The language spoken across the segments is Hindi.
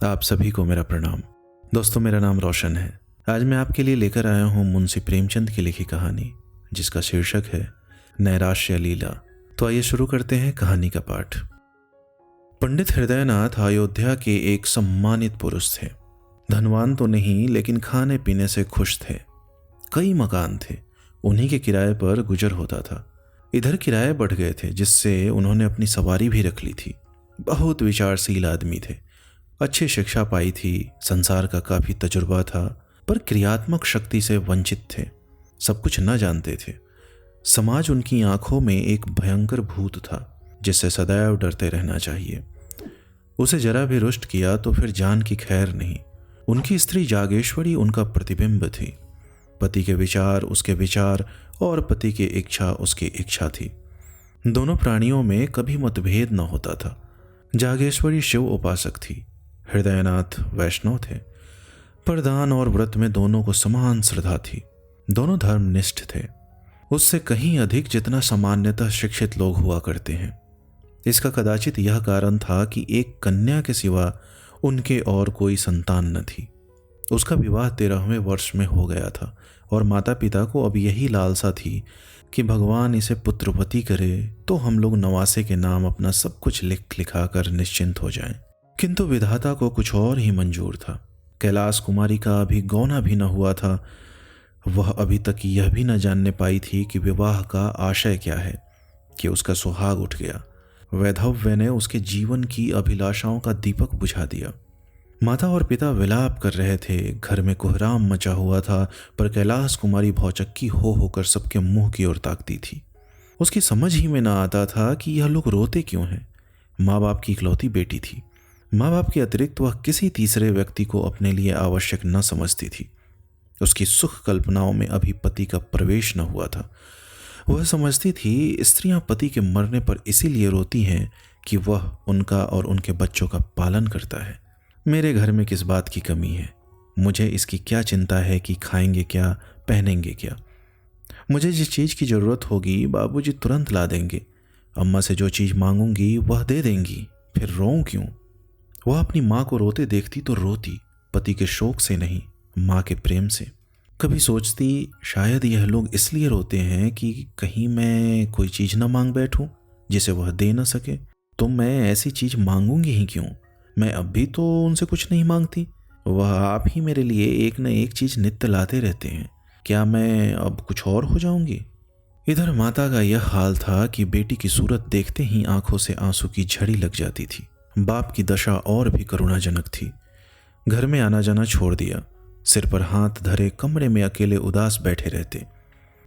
आप सभी को मेरा प्रणाम। दोस्तों, मेरा नाम रोशन है। आज मैं आपके लिए लेकर आया हूँ मुंशी प्रेमचंद की लिखी कहानी, जिसका शीर्षक है नैराश्य लीला। तो आइए शुरू करते हैं कहानी का पाठ। पंडित हृदयनाथ अयोध्या के एक सम्मानित पुरुष थे। धनवान तो नहीं, लेकिन खाने पीने से खुश थे। कई मकान थे, उन्हीं के किराए पर गुजर होता था। इधर किराए बढ़ गए थे, जिससे उन्होंने अपनी सवारी भी रख ली थी। बहुत विचारशील आदमी थे। अच्छी शिक्षा पाई थी, संसार का काफी तजुर्बा था, पर क्रियात्मक शक्ति से वंचित थे। सब कुछ न जानते थे। समाज उनकी आंखों में एक भयंकर भूत था, जिससे सदैव डरते रहना चाहिए। उसे जरा भी रुष्ट किया तो फिर जान की खैर नहीं। उनकी स्त्री जागेश्वरी उनका प्रतिबिंब थी। पति के विचार उसके विचार और पति की इच्छा उसकी इच्छा थी। दोनों प्राणियों में कभी मतभेद न होता था। जागेश्वरी शिव उपासक थी, हृदयनाथ वैष्णव थे। पर दान और व्रत में दोनों को समान श्रद्धा थी। दोनों धर्मनिष्ठ थे, उससे कहीं अधिक जितना सामान्यतः शिक्षित लोग हुआ करते हैं। इसका कदाचित यह कारण था कि एक कन्या के सिवा उनके और कोई संतान न थी। उसका विवाह 13वें वर्ष में हो गया था और माता पिता को अब यही लालसा थी कि भगवान इसे पुत्रवती करे तो हम लोग नवासे के नाम अपना सब कुछ लिख लिखा कर निश्चिंत हो जाएं। किंतु विधाता को कुछ और ही मंजूर था। कैलाश कुमारी का अभी गौना भी न हुआ था। वह अभी तक यह भी न जानने पाई थी कि विवाह का आशय क्या है, कि उसका सुहाग उठ गया। वैधव्य ने उसके जीवन की अभिलाषाओं का दीपक बुझा दिया। माता और पिता विलाप कर रहे थे, घर में कोहराम मचा हुआ था, पर कैलाश कुमारी भौचक्की हो होकर सबके मुंह की ओर ताकती थी। उसकी समझ ही में न आता था कि यह लोग रोते क्यों हैं। माँ बाप की इकलौती बेटी थी। माँ बाप के अतिरिक्त वह किसी तीसरे व्यक्ति को अपने लिए आवश्यक न समझती थी। उसकी सुख कल्पनाओं में अभी पति का प्रवेश न हुआ था। वह समझती थी स्त्रियां पति के मरने पर इसीलिए रोती हैं कि वह उनका और उनके बच्चों का पालन करता है। मेरे घर में किस बात की कमी है? मुझे इसकी क्या चिंता है कि खाएंगे क्या, पहनेंगे क्या? मुझे जिस चीज़ की ज़रूरत होगी बाबूजी तुरंत ला देंगे। अम्मा से जो चीज़ मांगूंगी वह दे देंगी। फिर रोऊं क्यों? वह अपनी माँ को रोते देखती तो रोती, पति के शोक से नहीं, माँ के प्रेम से। कभी सोचती शायद यह लोग इसलिए रोते हैं कि कहीं मैं कोई चीज़ न मांग बैठूं जिसे वह दे न सके। तो मैं ऐसी चीज़ मांगूंगी ही क्यों? मैं अब भी तो उनसे कुछ नहीं मांगती। वह आप ही मेरे लिए एक न एक चीज़ नित्य लाते रहते हैं। क्या मैं अब कुछ और हो जाऊंगी? इधर माता का यह हाल था कि बेटी की सूरत देखते ही आंखों से आंसू की झड़ी लग जाती थी। बाप की दशा और भी करुणाजनक थी। घर में आना जाना छोड़ दिया, सिर पर हाथ धरे कमरे में अकेले उदास बैठे रहते।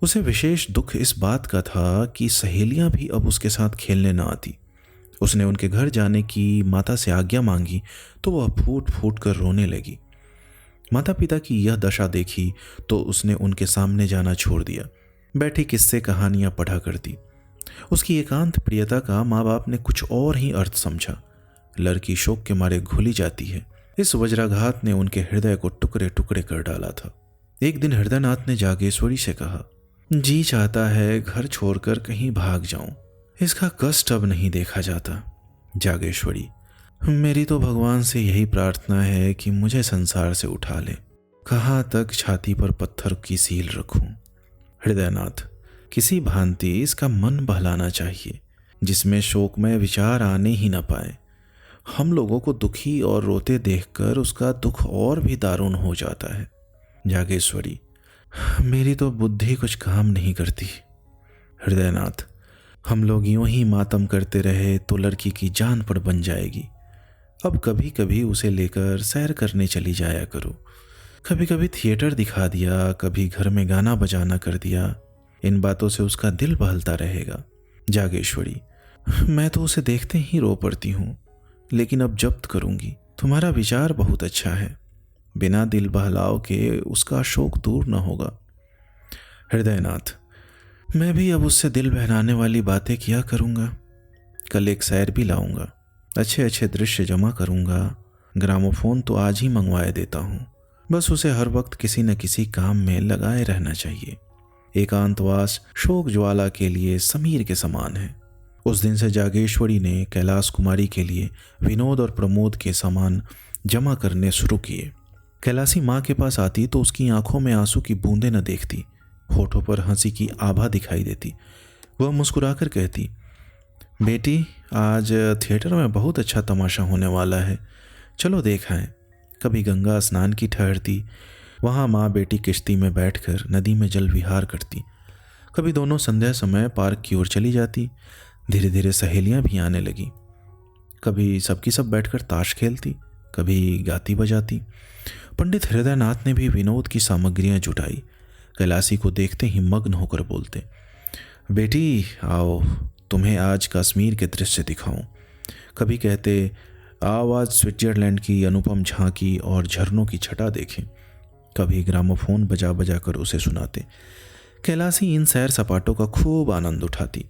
उसे विशेष दुख इस बात का था कि सहेलियां भी अब उसके साथ खेलने न आती। उसने उनके घर जाने की माता से आज्ञा मांगी तो वह फूट फूट कर रोने लगी। माता पिता की यह दशा देखी तो उसने उनके सामने जाना छोड़ दिया। बैठी किस्से कहानियां पढ़ा करती। उसकी एकांत प्रियता का माँ बाप ने कुछ और ही अर्थ समझा। लड़की शोक के मारे घुली जाती है, इस वज्राघात ने उनके हृदय को टुकड़े टुकड़े कर डाला था। एक दिन हृदयनाथ ने जागेश्वरी से कहा, जी चाहता है घर छोड़कर कहीं भाग जाऊं, इसका कष्ट अब नहीं देखा जाता। जागेश्वरी, मेरी तो भगवान से यही प्रार्थना है कि मुझे संसार से उठा ले। कहाँ तक छाती पर पत्थर की सील रखूं? हृदयनाथ, किसी भांति इसका मन बहलाना चाहिए, जिसमें शोकमय विचार आने ही न पाए। हम लोगों को दुखी और रोते देखकर उसका दुख और भी दारुण हो जाता है। जागेश्वरी, मेरी तो बुद्धि कुछ काम नहीं करती। हृदयनाथ, हम लोग यूं ही मातम करते रहे तो लड़की की जान पर बन जाएगी। अब कभी कभी उसे लेकर सैर करने चली जाया करो। कभी कभी थिएटर दिखा दिया, कभी घर में गाना बजाना कर दिया। इन बातों से उसका दिल बहलता रहेगा। जागेश्वरी, मैं तो उसे देखते ही रो पड़ती हूँ, लेकिन अब जब्त करूंगी। तुम्हारा विचार बहुत अच्छा है। बिना दिल बहलाव के उसका शोक दूर न होगा। हृदयनाथ, मैं भी अब उससे दिल बहलाने वाली बातें किया करूंगा। कल एक सैर भी लाऊंगा, अच्छे अच्छे दृश्य जमा करूंगा। ग्रामोफोन तो आज ही मंगवाए देता हूँ। बस उसे हर वक्त किसी न किसी काम में लगाए रहना चाहिए। एकांतवास शोक ज्वाला के लिए समीर के समान है। उस दिन से जागेश्वरी ने कैलाश कुमारी के लिए विनोद और प्रमोद के समान जमा करने शुरू किए। कैलासी माँ के पास आती तो उसकी आंखों में आंसू की बूंदें न देखती, होठों पर हंसी की आभा दिखाई देती। वह मुस्कुराकर कहती, बेटी आज थिएटर में बहुत अच्छा तमाशा होने वाला है, चलो देख आएं। कभी गंगा स्नान की ठहरती, वहाँ माँ बेटी किश्ती में बैठकर नदी में जल विहार करती। कभी दोनों संध्या समय पार्क की ओर चली जाती। धीरे धीरे सहेलियाँ भी आने लगी। कभी सबकी सब बैठकर ताश खेलती, कभी गाती बजाती। पंडित हृदयनाथ ने भी विनोद की सामग्रियाँ जुटाई। कैलासी को देखते ही मग्न होकर बोलते, बेटी आओ, तुम्हें आज कश्मीर के दृश्य दिखाऊं। कभी कहते, आओ आज स्विट्जरलैंड की अनुपम झांकी और झरनों की छटा देखें। कभी ग्रामोफोन बजा बजा कर उसे सुनाते। कैलासी इन सैर सपाटों का खूब आनंद उठाती।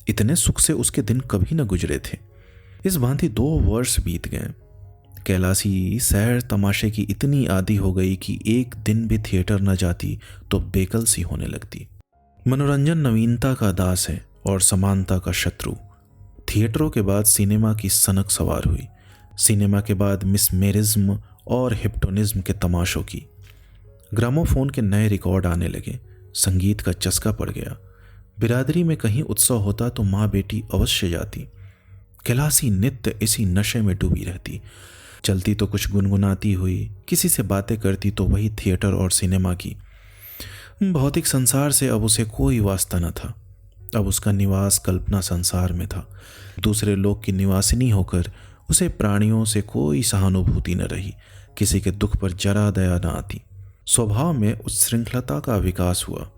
इतने सुख से उसके दिन कभी न गुजरे थे। इस भांति 2 वर्ष बीत गए। कैलासी सैर तमाशे की इतनी आदी हो गई कि एक दिन भी थिएटर न जाती तो बेकल सी होने लगती। मनोरंजन नवीनता का दास है और समानता का शत्रु। थिएटरों के बाद सिनेमा की सनक सवार हुई। सिनेमा के बाद मिसमेरिज्म और हिप्नोटिज्म के तमाशों की। ग्रामोफोन के नए रिकॉर्ड आने लगे। संगीत का चस्का पड़ गया। बिरादरी में कहीं उत्सव होता तो माँ बेटी अवश्य जाती। कैलासी नित्य इसी नशे में डूबी रहती। चलती तो कुछ गुनगुनाती हुई, किसी से बातें करती तो वही थिएटर और सिनेमा की। भौतिक संसार से अब उसे कोई वास्ता न था। अब उसका निवास कल्पना संसार में था। दूसरे लोग की निवासिनी होकर उसे प्राणियों से कोई सहानुभूति न रही। किसी के दुख पर जरा दया न आती। स्वभाव में उच्छृंखलता का विकास हुआ।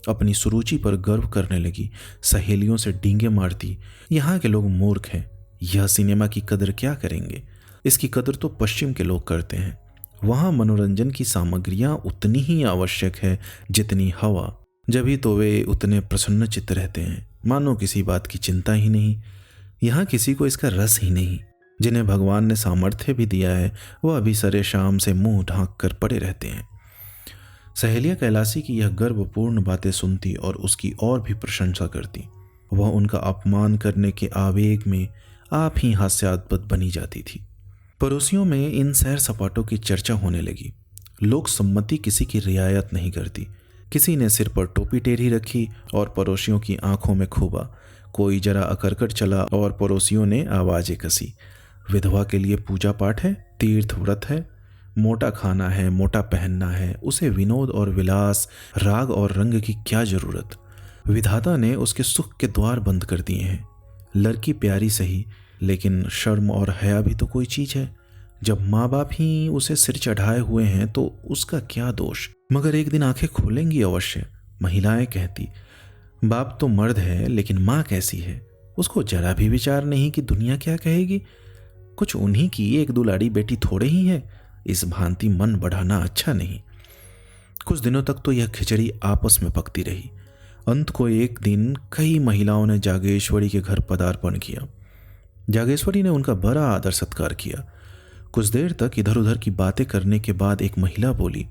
अपनी सुरुचि पर गर्व करने लगी। सहेलियों से डींगे मारती, यहाँ के लोग मूर्ख हैं, यह सिनेमा की कदर क्या करेंगे, इसकी कदर तो पश्चिम के लोग करते हैं। वहाँ मनोरंजन की सामग्रियाँ उतनी ही आवश्यक है जितनी हवा, जभी तो वे उतने प्रसन्नचित्त रहते हैं, मानो किसी बात की चिंता ही नहीं। यहाँ किसी को इसका रस ही नहीं। जिन्हें भगवान ने सामर्थ्य भी दिया है वह अभी सरे शाम से मुंह ढांक कर पड़े रहते हैं। सहेलियाँ कैलासी की यह गर्वपूर्ण बातें सुनती और उसकी और भी प्रशंसा करती। वह उनका अपमान करने के आवेग में आप ही हास्यास्पद बनी जाती थी। पड़ोसियों में इन सैर सपाटों की चर्चा होने लगी। लोक सम्मति किसी की रियायत नहीं करती। किसी ने सिर पर टोपी टेढ़ी रखी और पड़ोसियों की आंखों में खूबा। कोई जरा अकड़कर चला और पड़ोसियों ने आवाजें कसी। विधवा के लिए पूजा पाठ है, तीर्थ व्रत है, मोटा खाना है, मोटा पहनना है, उसे विनोद और विलास, राग और रंग की क्या जरूरत। विधाता ने उसके सुख के द्वार बंद कर दिए हैं। लड़की प्यारी सही, लेकिन शर्म और हया भी तो कोई चीज है। जब माँ बाप ही उसे सिर चढ़ाए हुए हैं तो उसका क्या दोष। मगर एक दिन आंखें खोलेंगी अवश्य। महिलाएं कहती, बाप तो मर्द है लेकिन माँ कैसी है, उसको जरा भी विचार नहीं कि दुनिया क्या कहेगी। कुछ उन्हीं की एक दुलारी बेटी थोड़े ही है। इस भांति मन बढ़ाना अच्छा नहीं। कुछ दिनों तक तो यह खिचड़ी आपस में पकती रही। अंत को एक दिन कई महिलाओं ने जागेश्वरी के घर पदार्पण किया। जागेश्वरी ने उनका बड़ा आदर सत्कार किया। कुछ देर तक इधर उधर की बातें करने के बाद एक महिला बोली,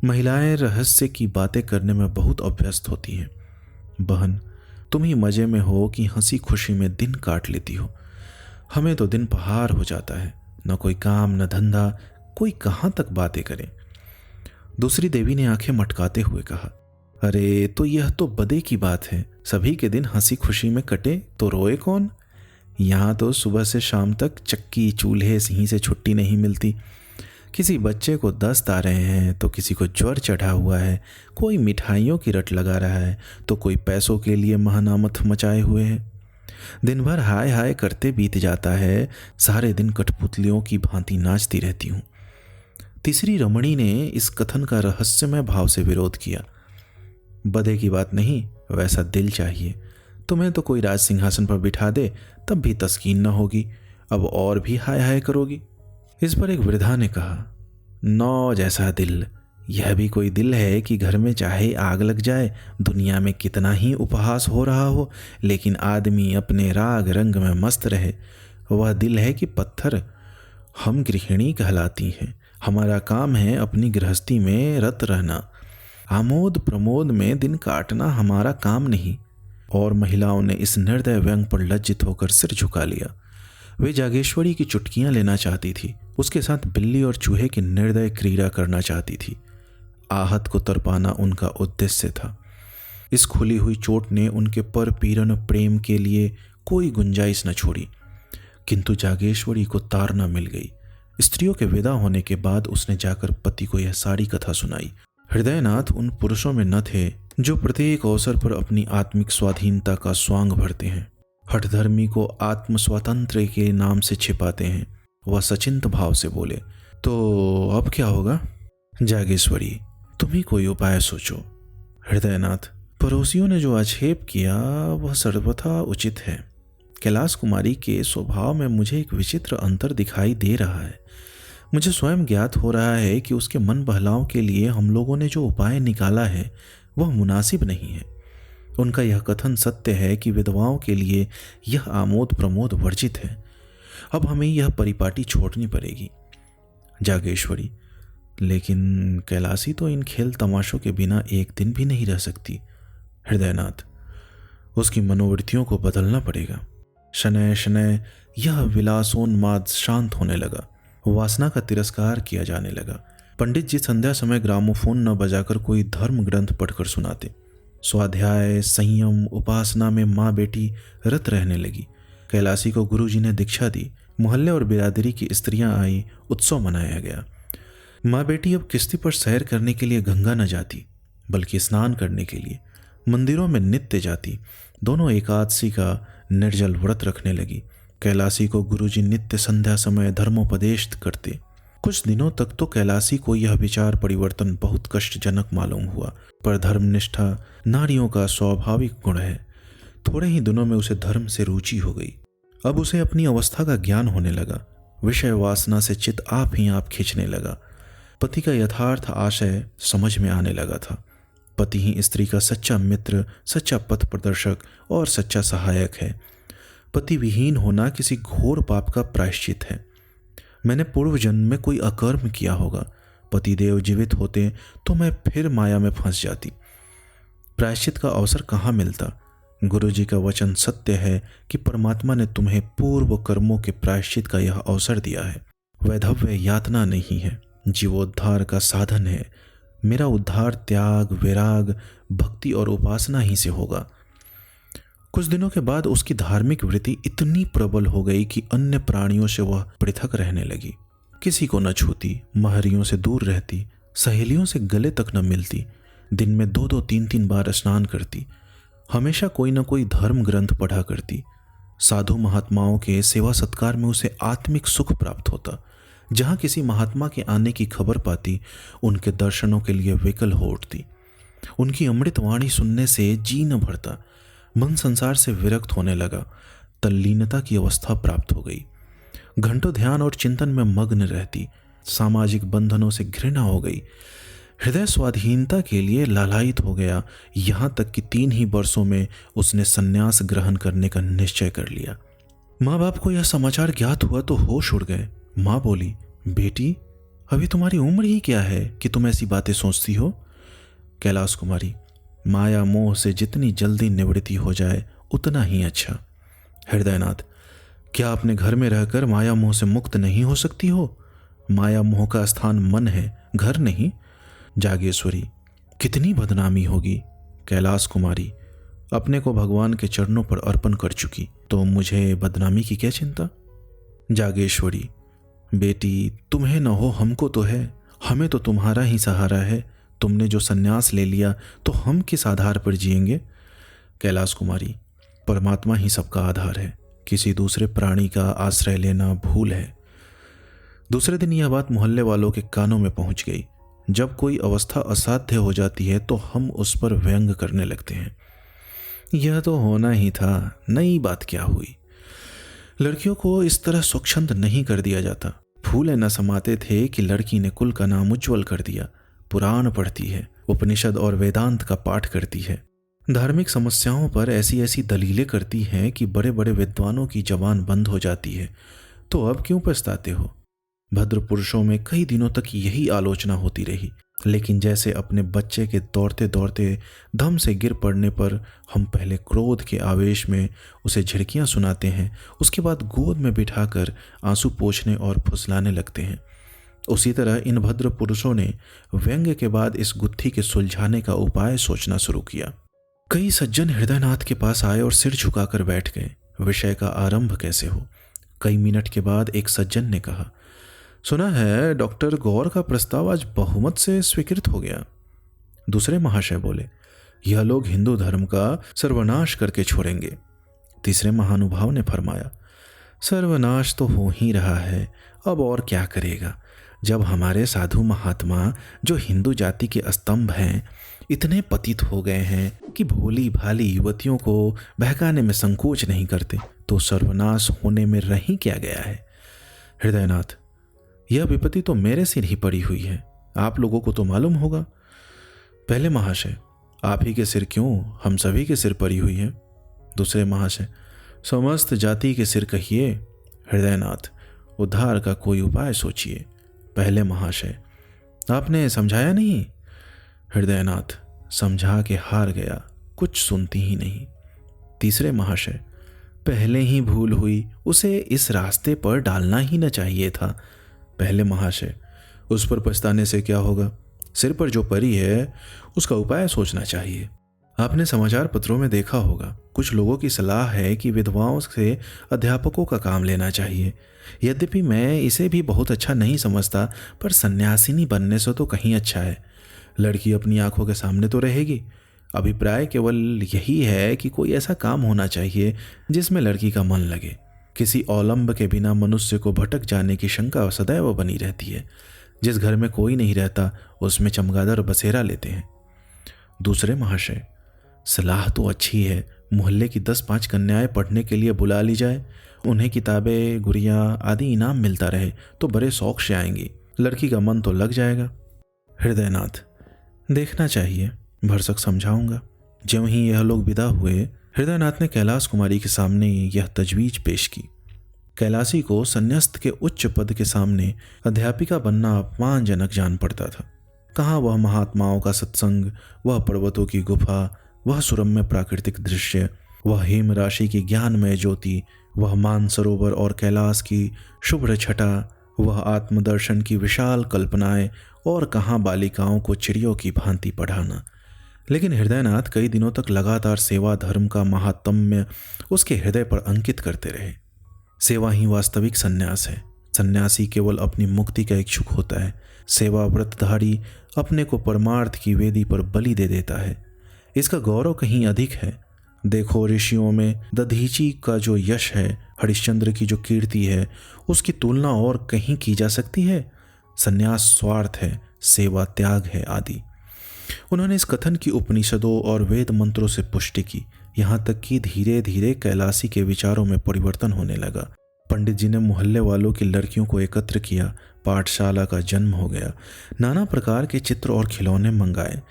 महिलाएं रहस्य की बातें करने में बहुत अभ्यस्त होती हैं। बहन, तुम ही मजे में हो कि हंसी खुशी में दिन काट लेती हो। हमें तो दिन पहाड़ हो जाता है, न कोई काम न धंधा, कोई कहाँ तक बातें करे। दूसरी देवी ने आंखें मटकाते हुए कहा, अरे तो यह तो बदे की बात है। सभी के दिन हंसी खुशी में कटे तो रोए कौन। यहाँ तो सुबह से शाम तक चक्की चूल्हे ही से छुट्टी नहीं मिलती। किसी बच्चे को दस्त आ रहे हैं तो किसी को ज्वर चढ़ा हुआ है, कोई मिठाइयों की रट लगा रहा है तो कोई पैसों के लिए महानामत मचाए हुए है। दिन भर हाय हाय करते बीत जाता है। सारे दिन कठपुतलियों की भांति नाचती रहती हूँ। तीसरी रमणी ने इस कथन का रहस्यमय भाव से विरोध किया। बदे की बात नहीं, वैसा दिल चाहिए। तुम्हें तो कोई राज सिंहासन पर बिठा दे तब भी तस्कीन न होगी, अब और भी हाय हाय करोगी। इस पर एक वृद्धा ने कहा, नौ जैसा दिल, यह भी कोई दिल है कि घर में चाहे आग लग जाए, दुनिया में कितना ही उपहास हो रहा हो, लेकिन आदमी अपने राग रंग में मस्त रहे। वह दिल है कि पत्थर। हम गृहिणी कहलाती हैं। हमारा काम है अपनी गृहस्थी में रत रहना। आमोद प्रमोद में दिन काटना हमारा काम नहीं। और महिलाओं ने इस निर्दय व्यंग पर लज्जित होकर सिर झुका लिया। वे जागेश्वरी की चुटकियां लेना चाहती थी उसके साथ बिल्ली और चूहे की निर्दय क्रीड़ा करना चाहती थी। आहत को तड़पाना उनका उद्देश्य था। इस खुली हुई चोट ने उनके पर पीड़न प्रेम के लिए कोई गुंजाइश न छोड़ी। किंतु जागेश्वरी को ताड़ना मिल गई। स्त्रियों के विदा होने के बाद उसने जाकर पति को यह सारी कथा सुनाई। हृदयनाथ उन पुरुषों में न थे जो प्रत्येक अवसर पर अपनी आत्मिक स्वाधीनता का स्वांग भरते हैं, हठधर्मी को आत्म स्वातंत्र्य के नाम से छिपाते हैं। वह सचिंत भाव से बोले, तो अब क्या होगा? जागेश्वरी, तुम ही कोई उपाय सोचो। हृदयनाथ, पड़ोसियों ने जो आक्षेप किया वह सर्वथा उचित है। कैलाश कुमारी के स्वभाव में मुझे एक विचित्र अंतर दिखाई दे रहा है। मुझे स्वयं ज्ञात हो रहा है कि उसके मन बहलाव के लिए हम लोगों ने जो उपाय निकाला है वह मुनासिब नहीं है। उनका यह कथन सत्य है कि विधवाओं के लिए यह आमोद प्रमोद वर्जित है। अब हमें यह परिपाटी छोड़नी पड़ेगी। जागेश्वरी, लेकिन कैलाशी तो इन खेल तमाशों के बिना एक दिन भी नहीं रह सकती। हृदयनाथ, उसकी मनोवृत्तियों को बदलना पड़ेगा। शनय शनय यह विलासोन्माद शांत होने लगा। वासना का तिरस्कार किया जाने लगा। पंडित जी संध्या समय ग्रामोफोन न बजाकर कोई धर्म ग्रंथ पढ़कर सुनाते। स्वाध्याय, संयम, उपासना में माँ बेटी रत रहने लगी। कैलाशी को गुरुजी ने दीक्षा दी। मोहल्ले और बिरादरी की स्त्रियां आई। उत्सव मनाया गया। माँ बेटी अब किश्ती पर सैर करने के लिए गंगा न जाती, बल्कि स्नान करने के लिए मंदिरों में नित्य जाती। दोनों एकादशी का निर्जल व्रत रखने लगी। कैलाशी को गुरुजी नित्य संध्या समय धर्मोपदेश करते। कुछ दिनों तक तो कैलाशी को यह विचार परिवर्तन बहुत कष्टजनक मालूम हुआ, पर धर्मनिष्ठा नारियों का स्वाभाविक गुण है। थोड़े ही दिनों में उसे धर्म से रुचि हो गई। अब उसे अपनी अवस्था का ज्ञान होने लगा। विषय वासना से चित्त आप ही आप खींचने लगा। पति का यथार्थ आशय समझ में आने लगा था। पति ही स्त्री का सच्चा मित्र, सच्चा पथ प्रदर्शक और सच्चा सहायक है। पति विहीन होना किसी घोर पाप का प्रायश्चित है। मैंने पूर्व जन्म में कोई अकर्म किया होगा। पतिदेव जीवित होते तो मैं फिर माया में फंस जाती। प्रायश्चित का अवसर कहाँ मिलता। गुरुजी का वचन सत्य है कि परमात्मा ने तुम्हें पूर्व कर्मों के प्रायश्चित का यह अवसर दिया है। वैधव्य यातना नहीं है, जीवोद्धार का साधन है। मेरा उद्धार त्याग, वैराग, भक्ति और उपासना ही से होगा। कुछ दिनों के बाद उसकी धार्मिक वृत्ति इतनी प्रबल हो गई कि अन्य प्राणियों से वह पृथक रहने लगी। किसी को न छूती, महरियों से दूर रहती, सहेलियों से गले तक न मिलती। दिन में 2-2, 3-3 बार स्नान करती। हमेशा कोई न कोई धर्म ग्रंथ पढ़ा करती। साधु महात्माओं के सेवा सत्कार में उसे आत्मिक सुख प्राप्त होता। जहाँ किसी महात्मा के आने की खबर पाती, उनके दर्शनों के लिए विकल हो उठती। उनकी अमृत वाणी सुनने से जी न भरता। मन संसार से विरक्त होने लगा। तल्लीनता की अवस्था प्राप्त हो गई। घंटों ध्यान और चिंतन में मग्न रहती। सामाजिक बंधनों से घृणा हो गई। हृदय स्वाधीनता के लिए लालायित हो गया। यहाँ तक कि 3 ही वर्षों में उसने संन्यास ग्रहण करने का निश्चय कर लिया। माँ बाप को यह समाचार ज्ञात हुआ तो होश उड़ गए। माँ बोली, बेटी, अभी तुम्हारी उम्र ही क्या है कि तुम ऐसी बातें सोचती हो? कैलाश कुमारी, माया मोह से जितनी जल्दी निवृत्ति हो जाए उतना ही अच्छा। हृदयनाथ, क्या अपने घर में रहकर माया मोह से मुक्त नहीं हो सकती हो? माया मोह का स्थान मन है, घर नहीं। जागेश्वरी, कितनी बदनामी होगी। कैलाश कुमारी, अपने को भगवान के चरणों पर अर्पण कर चुकी, तो मुझे बदनामी की क्या चिंता। जागेश्वरी, बेटी, तुम्हें न हो हमको तो है। हमें तो तुम्हारा ही सहारा है। तुमने जो संन्यास ले लिया तो हम किस आधार पर जिएंगे। कैलाश कुमारी, परमात्मा ही सबका आधार है। किसी दूसरे प्राणी का आश्रय लेना भूल है। दूसरे दिन यह बात मोहल्ले वालों के कानों में पहुंच गई। जब कोई अवस्था असाध्य हो जाती है तो हम उस पर व्यंग करने लगते हैं। यह तो होना ही था, नई बात क्या हुई। लड़कियों को इस तरह स्वच्छंद नहीं कर दिया जाता। फूले न समाते थे कि लड़की ने कुल का नाम उज्ज्वल कर दिया। पुराण पढ़ती है, उपनिषद और वेदांत का पाठ करती है, धार्मिक समस्याओं पर ऐसी ऐसी दलीलें करती हैं कि बड़े बड़े विद्वानों की जबान बंद हो जाती है। तो अब क्यों पछताते हो? भद्र पुरुषों में कई दिनों तक यही आलोचना होती रही। लेकिन जैसे अपने बच्चे के दौड़ते दौड़ते धम से गिर पड़ने पर हम पहले क्रोध के आवेश में उसे झिड़कियां सुनाते हैं, उसके बाद गोद में बिठाकर आंसू पोंछने और फुसलाने लगते हैं, उसी तरह इन भद्र पुरुषों ने व्यंग्य के बाद इस गुत्थी के सुलझाने का उपाय सोचना शुरू किया। कई सज्जन हृदयनाथ के पास आए और सिर झुकाकर बैठ गए। विषय का आरंभ कैसे हो? कई मिनट के बाद एक सज्जन ने कहा, सुना है डॉक्टर गौर का प्रस्ताव आज बहुमत से स्वीकृत हो गया। दूसरे महाशय बोले, यह लोग हिंदू धर्म का सर्वनाश करके छोड़ेंगे। तीसरे महानुभाव ने फरमाया, सर्वनाश तो हो ही रहा है, अब और क्या करेगा, जब हमारे साधु महात्मा जो हिंदू जाति के स्तंभ हैं इतने पतित हो गए हैं कि भोली भाली युवतियों को बहकाने में संकोच नहीं करते, तो सर्वनाश होने में रह ही क्या गया है। हृदयनाथ, यह विपत्ति तो मेरे सिर ही पड़ी हुई है, आप लोगों को तो मालूम होगा। पहले महाशय, आप ही के सिर क्यों, हम सभी के सिर पड़ी हुई है। दूसरे महाशय, समस्त जाति के सिर कहिए। हृदयनाथ, उद्धार का कोई उपाय सोचिए। पहले महाशय, आपने समझाया नहीं। हृदयनाथ, समझा के हार गया, कुछ सुनती ही नहीं। तीसरे महाशय, पहले ही भूल हुई, उसे इस रास्ते पर डालना ही न चाहिए था। पहले महाशय, उस पर पछताने से क्या होगा, सिर पर जो परी है उसका उपाय सोचना चाहिए। आपने समाचार पत्रों में देखा होगा, कुछ लोगों की सलाह है कि विधवाओं से अध्यापकों का काम लेना चाहिए। यद्यपि मैं इसे भी बहुत अच्छा नहीं समझता, पर सन्यासिनी बनने से तो कहीं अच्छा है। लड़की अपनी आंखों के सामने तो रहेगी। अभिप्राय केवल यही है कि कोई ऐसा काम होना चाहिए जिसमें लड़की का मन लगे। किसी अवलंब के बिना मनुष्य को भटक जाने की शंका सदैव बनी रहती है। जिस घर में कोई नहीं रहता उसमें चमगादड़ बसेरा लेते हैं। दूसरे महाशय, सलाह तो अच्छी है, मोहल्ले की 10-5 कन्याएं पढ़ने के लिए बुला ली जाए, उन्हें किताबें, गुड़िया आदि इनाम मिलता रहे तो बड़े शौक से आएंगी, लड़की का मन तो लग जाएगा। हृदयनाथ, देखना चाहिए, भरसक समझाऊंगा। ज्यों ही यह लोग विदा हुए, हृदयनाथ ने कैलाश कुमारी के सामने यह तजवीज पेश की। कैलाशी को संन्यास्त के उच्च पद के सामने अध्यापिका बनना अपमानजनक जान पड़ता था। कहाँ वह महात्माओं का सत्संग, वह पर्वतों की गुफा, वह सुरम्य प्राकृतिक दृश्य, वह हेम राशि की ज्ञानमय ज्योति, वह मानसरोवर और कैलाश की शुभ्र छटा, वह आत्मदर्शन की विशाल कल्पनाएं, और कहाँ बालिकाओं को चिड़ियों की भांति पढ़ाना। लेकिन हृदयनाथ कई दिनों तक लगातार सेवा धर्म का महात्म्य उसके हृदय पर अंकित करते रहे। सेवा ही वास्तविक संन्यास है। सन्यासी केवल अपनी मुक्ति का इच्छुक होता है। सेवा व्रतधारी अपने को परमार्थ की वेदी पर बलि दे देता है। इसका गौरव कहीं अधिक है। देखो, ऋषियों में दधीची का जो यश है, हरिश्चंद्र की जो कीर्ति है, उसकी तुलना और कहीं की जा सकती है। सन्यास स्वार्थ है, सेवा त्याग है आदि। उन्होंने इस कथन की उपनिषदों और वेद मंत्रों से पुष्टि की, यहाँ तक कि धीरे धीरे कैलाशी के विचारों में परिवर्तन होने लगा। पंडित जी ने मोहल्ले वालों की लड़कियों को एकत्र किया। पाठशाला का जन्म हो गया। नाना प्रकार के चित्र और खिलौने मंगाए।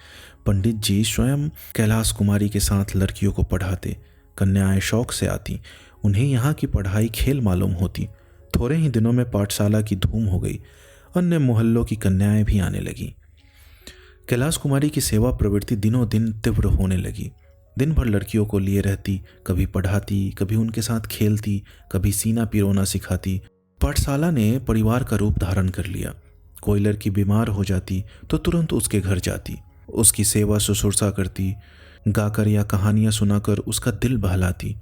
पंडित जी स्वयं कैलाश कुमारी के साथ लड़कियों को पढ़ाते। कन्याएं शौक से आती। उन्हें यहाँ की पढ़ाई खेल मालूम होती। थोड़े ही दिनों में पाठशाला की धूम हो गई। अन्य मोहल्लों की कन्याएं भी आने लगी। कैलाश कुमारी की सेवा प्रवृत्ति दिनों दिन तीव्र होने लगी। दिन भर लड़कियों को लिए रहती, कभी पढ़ाती, कभी उनके साथ खेलती, कभी सीना पिरोना सिखाती। पाठशाला ने परिवार का रूप धारण कर लिया। कोई लड़की बीमार हो जाती तो तुरंत उसके घर जाती, उसकी सेवा शुश्रूषा करती, गाकर या कहानियां सुनाकर उसका दिल बहलाती।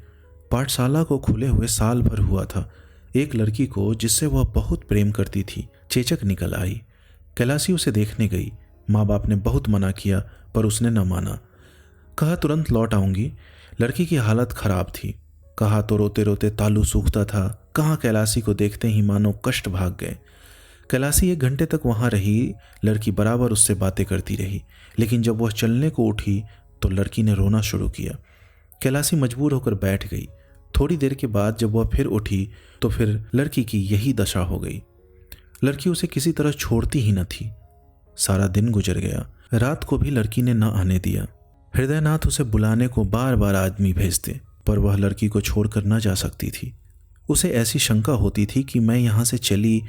पाठशाला को खुले हुए साल भर हुआ था। एक लड़की को जिससे वह बहुत प्रेम करती थी चेचक निकल आई। कैलाशी उसे देखने गई। माँ बाप ने बहुत मना किया पर उसने न माना। कहा तुरंत लौट आऊंगी। लड़की की हालत खराब थी। कहा तो रोते रोते तालू सूखता था। कहाँ कैलाशी को देखते ही मानो कष्ट भाग गए। कैलाशी 1 घंटे तक वहाँ रही। लड़की बराबर उससे बातें करती रही, लेकिन जब वह चलने को उठी तो लड़की ने रोना शुरू किया। कैलाशी मजबूर होकर बैठ गई। थोड़ी देर के बाद जब वह फिर उठी तो फिर लड़की की यही दशा हो गई। लड़की उसे किसी तरह छोड़ती ही न थी। सारा दिन गुजर गया। रात को भी लड़की ने न आने दिया। हृदयनाथ उसे बुलाने को बार बार आदमी भेजते, पर वह लड़की को छोड़कर न जा सकती थी। उसे ऐसी शंका होती थी कि मैं यहाँ से चली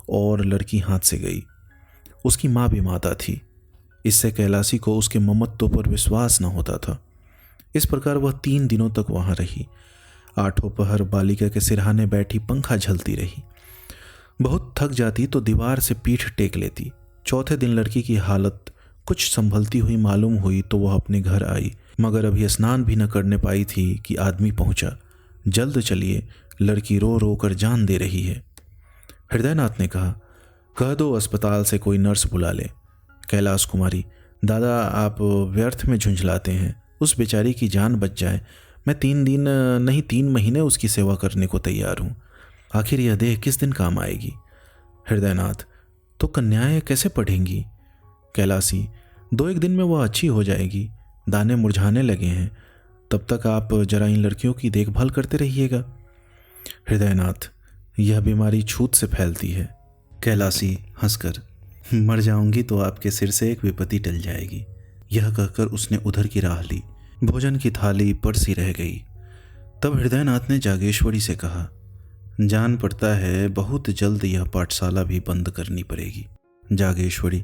और लड़की हाथ से गई। उसकी माँ भी माता थी। इससे कैलासी को उसके ममत्व पर विश्वास न होता था। इस प्रकार वह 3 दिनों तक वहां रही। 8 पहर बालिका के सिरहाने बैठी पंखा झलती रही। बहुत थक जाती तो दीवार से पीठ टेक लेती। चौथे दिन लड़की की हालत कुछ संभलती हुई मालूम हुई तो वह अपने घर आई, मगर अभी स्नान भी न करने पाई थी कि आदमी पहुंचा। जल्द चलिए, लड़की रो रो कर जान दे रही है। हृदयनाथ ने कहा, कह दो अस्पताल से कोई नर्स बुला ले। कैलाश कुमारी, दादा आप व्यर्थ में झुंझलाते हैं। उस बेचारी की जान बच जाए, मैं 3 दिन नहीं 3 महीने उसकी सेवा करने को तैयार हूँ। आखिर यह देह किस दिन काम आएगी। हृदयनाथ, तो कन्याएं कैसे पढ़ेंगी। कैलासी, 2-1 दिन में वह अच्छी हो जाएगी। दाने मुरझाने लगे हैं, तब तक आप जरा इन लड़कियों की देखभाल करते रहिएगा। हृदयनाथ, यह बीमारी छूत से फैलती है। कैलासी हंसकर, मर जाऊंगी तो आपके सिर से एक विपत्ति टल जाएगी। यह कहकर उसने उधर की राह ली। भोजन की थाली परसी रह गई। तब हृदयनाथ ने जागेश्वरी से कहा, जान पड़ता है बहुत जल्द यह पाठशाला भी बंद करनी पड़ेगी। जागेश्वरी,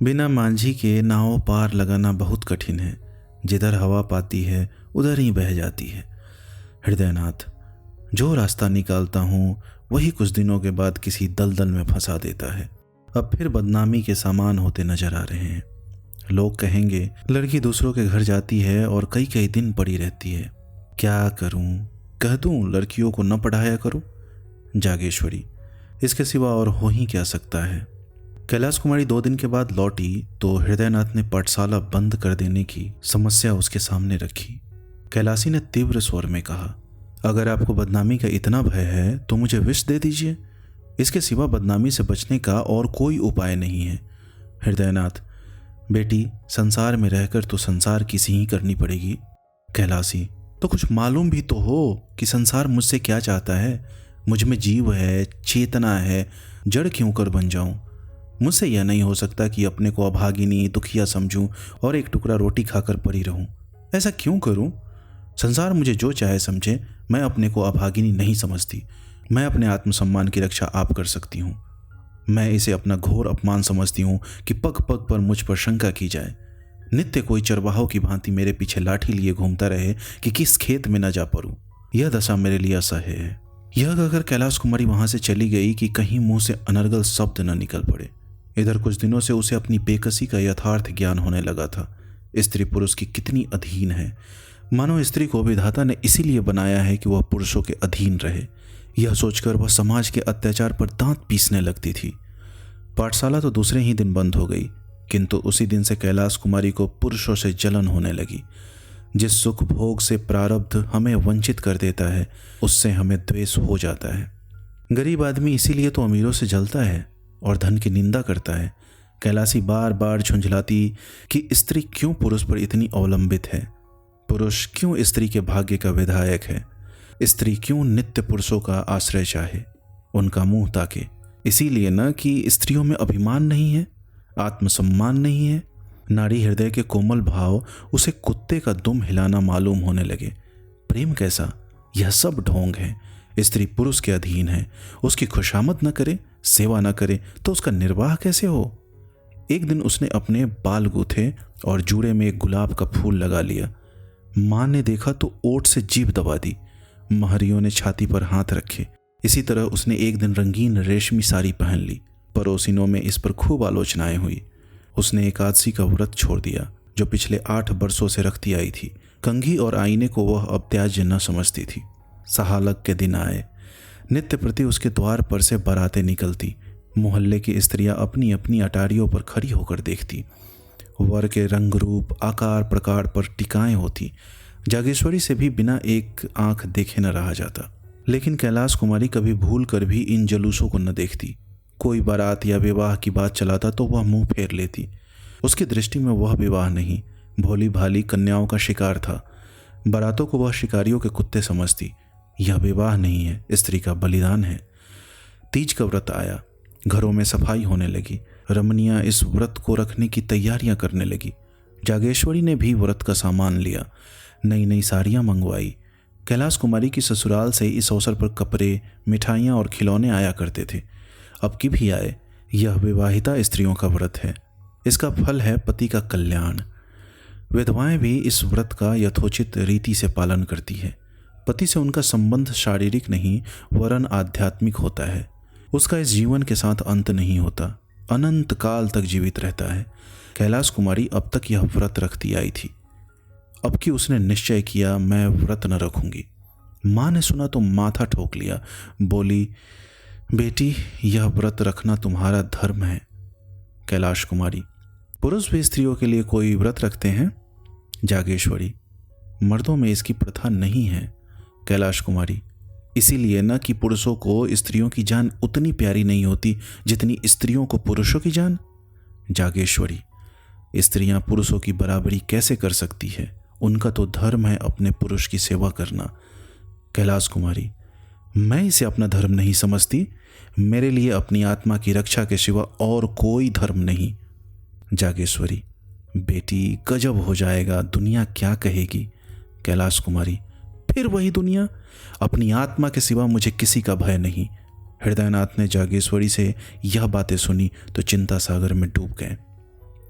बिना मांझी के नाव पार लगाना बहुत कठिन है। जिधर हवा पाती है उधर ही बह जाती है। हृदयनाथ, जो रास्ता निकालता हूँ वही कुछ दिनों के बाद किसी दलदल में फंसा देता है। अब फिर बदनामी के सामान होते नजर आ रहे हैं। लोग कहेंगे लड़की दूसरों के घर जाती है और कई कई दिन पड़ी रहती है। क्या करूं, कह दूं लड़कियों को न पढ़ाया करूं। जागेश्वरी, इसके सिवा और हो ही क्या सकता है। कैलाश कुमारी 2 दिन के बाद लौटी तो हृदयनाथ ने पाठशाला बंद कर देने की समस्या उसके सामने रखी। कैलासी ने तीव्र स्वर में कहा, अगर आपको बदनामी का इतना भय है तो मुझे विष दे दीजिए। इसके सिवा बदनामी से बचने का और कोई उपाय नहीं है। हृदयनाथ, बेटी संसार में रहकर तो संसार किसी ही करनी पड़ेगी। कैलासी, तो कुछ मालूम भी तो हो कि संसार मुझसे क्या चाहता है। मुझ में जीव है, चेतना है, जड़ क्यों कर बन जाऊं। मुझसे यह नहीं हो सकता कि अपने को अभागिनी दुखिया समझूं और एक टुकड़ा रोटी खाकर पड़ी रहूं। ऐसा क्यों करूं। संसार मुझे जो चाहे समझे, मैं अपने को अभागिनी नहीं समझती। मैं अपने आत्मसम्मान की रक्षा आप कर सकती हूँ। मैं इसे अपना घोर अपमान समझती हूँ कि पग पग पर मुझ पर शंका की जाए। नित्य कोई चरवाहों की भांति मेरे पीछे लाठी लिए घूमता रहे कि किस खेत में न जा पड़ूं। यह दशा मेरे लिए असह्य है। यह कहकर कैलाश कुमारी वहां से चली गई कि कहीं मुंह से अनर्गल शब्द न निकल पड़े। इधर कुछ दिनों से उसे अपनी बेकसी का यथार्थ ज्ञान होने लगा था। स्त्री पुरुष की कितनी अधीन है। मानो स्त्री को विधाता ने इसीलिए बनाया है कि वह पुरुषों के अधीन रहे। यह सोचकर वह समाज के अत्याचार पर दांत पीसने लगती थी। पाठशाला तो दूसरे ही दिन बंद हो गई, किंतु उसी दिन से कैलाश कुमारी को पुरुषों से जलन होने लगी। जिस सुख भोग से प्रारब्ध हमें वंचित कर देता है उससे हमें द्वेष हो जाता है। गरीब आदमी इसीलिए तो अमीरों से जलता है और धन की निंदा करता है। कैलासी बार बार झुंझलाती कि स्त्री क्यों पुरुष पर इतनी अवलंबित है। पुरुष क्यों स्त्री के भाग्य का विधायक है। स्त्री क्यों नित्य पुरुषों का आश्रय चाहे, उनका मुंह ताके। इसीलिए न कि स्त्रियों में अभिमान नहीं है, आत्मसम्मान नहीं है। नारी हृदय के कोमल भाव उसे कुत्ते का दुम हिलाना मालूम होने लगे। प्रेम कैसा, यह सब ढोंग है। स्त्री पुरुष के अधीन है। उसकी खुशामद न करे, सेवा न करे तो उसका निर्वाह कैसे हो। एक दिन उसने अपने बाल गूथे और जूड़े में एक गुलाब का फूल लगा लिया। मां ने देखा तो ओठ से जीभ दबा दी। महरियों ने छाती पर हाथ रखे। इसी तरह उसने एक दिन रंगीन रेशमी साड़ी पहन ली। पड़ोसिनों में इस पर खूब आलोचनाएं हुई। उसने एकादशी का व्रत छोड़ दिया जो पिछले 8 वर्षों से रखती आई थी। कंघी और आईने को वह अब त्याज्य न समझती थी। सहालक के दिन आए। नित्य प्रति उसके द्वार पर से बारातें निकलती। मोहल्ले की स्त्रियां अपनी अपनी अटारियों पर खड़ी होकर देखती। वर के रंग रूप आकार प्रकार पर टिकाएं होती। जागेश्वरी से भी बिना एक आंख देखे न रहा जाता। लेकिन कैलाश कुमारी कभी भूल कर भी इन जलूसों को न देखती। कोई बारात या विवाह की बात चलाता तो वह मुंह फेर लेती। उसकी दृष्टि में वह विवाह नहीं, भोली भाली कन्याओं का शिकार था। बारातों को वह शिकारियों के कुत्ते समझती। यह विवाह नहीं है, स्त्री का बलिदान है। तीज का व्रत आया। घरों में सफाई होने लगी। रमनियां इस व्रत को रखने की तैयारियां करने लगी। जागेश्वरी ने भी व्रत का सामान लिया। नई नई साड़ियां मंगवाई। कैलाश कुमारी की ससुराल से इस अवसर पर कपड़े, मिठाइयां और खिलौने आया करते थे। अब की भी आए। यह विवाहिता स्त्रियों का व्रत है। इसका फल है पति का कल्याण। विधवाएं भी इस व्रत का यथोचित रीति से पालन करती है। पति से उनका संबंध शारीरिक नहीं वरन आध्यात्मिक होता है। उसका इस जीवन के साथ अंत नहीं होता, अनंत काल तक जीवित रहता है। कैलाश कुमारी अब तक यह व्रत रखती आई थी। अब कि उसने निश्चय किया मैं व्रत न रखूंगी। माँ ने सुना तो माथा ठोक लिया, बोली, बेटी यह व्रत रखना तुम्हारा धर्म है। कैलाश कुमारी, पुरुष भी स्त्रियों के लिए कोई व्रत रखते हैं? जागेश्वरी, मर्दों में इसकी प्रथा नहीं है। कैलाश कुमारी, इसीलिए न कि पुरुषों को स्त्रियों की जान उतनी प्यारी नहीं होती जितनी स्त्रियों को पुरुषों की जान। जागेश्वरी, स्त्रियां पुरुषों की बराबरी कैसे कर सकती है? उनका तो धर्म है अपने पुरुष की सेवा करना। कैलाश कुमारी, मैं इसे अपना धर्म नहीं समझती। मेरे लिए अपनी आत्मा की रक्षा के सिवा और कोई धर्म नहीं। जागेश्वरी, बेटी गजब हो जाएगा, दुनिया क्या कहेगी? कैलाश कुमारी, फिर वही दुनिया। अपनी आत्मा के सिवा मुझे किसी का भय नहीं। हृदयनाथ ने जागेश्वरी से यह बातें सुनी तो चिंता सागर में डूब गए।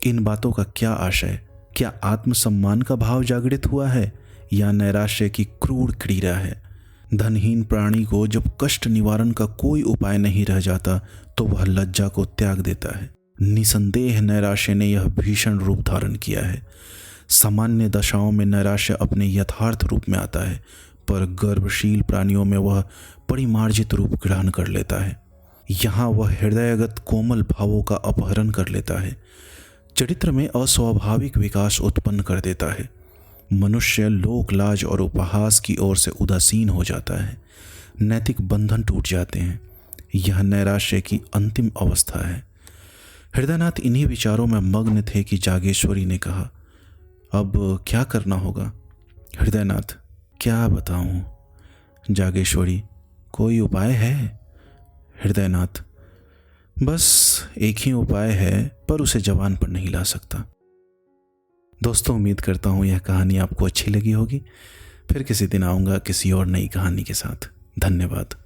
इन बातों का क्या आशय? क्या आत्मसम्मान का भाव जागृत हुआ है या नैराश्य की क्रूर क्रीड़ा है? धनहीन प्राणी को जब कष्ट निवारण का कोई उपाय नहीं रह जाता तो वह लज्जा को त्याग देता है। निसंदेह नैराश्य ने यह भीषण रूप धारण किया है। सामान्य दशाओं में नैराश्य अपने यथार्थ रूप में आता है, पर गर्भशील प्राणियों में वह परिमार्जित रूप ग्रहण कर लेता है। यहाँ वह हृदयगत कोमल भावों का अपहरण कर लेता है, चरित्र में अस्वाभाविक विकास उत्पन्न कर देता है। मनुष्य लोक लाज और उपहास की ओर से उदासीन हो जाता है। नैतिक बंधन टूट जाते हैं। यह नैराश्य की अंतिम अवस्था है। हृदयनाथ इन्हीं विचारों में मग्न थे कि जागेश्वरी ने कहा, अब क्या करना होगा? हृदयनाथ, क्या बताऊं? जागेश्वरी, कोई उपाय है? हृदयनाथ, बस एक ही उपाय है, पर उसे जबान पर नहीं ला सकता। दोस्तों, उम्मीद करता हूं यह कहानी आपको अच्छी लगी होगी। फिर किसी दिन आऊंगा किसी और नई कहानी के साथ। धन्यवाद।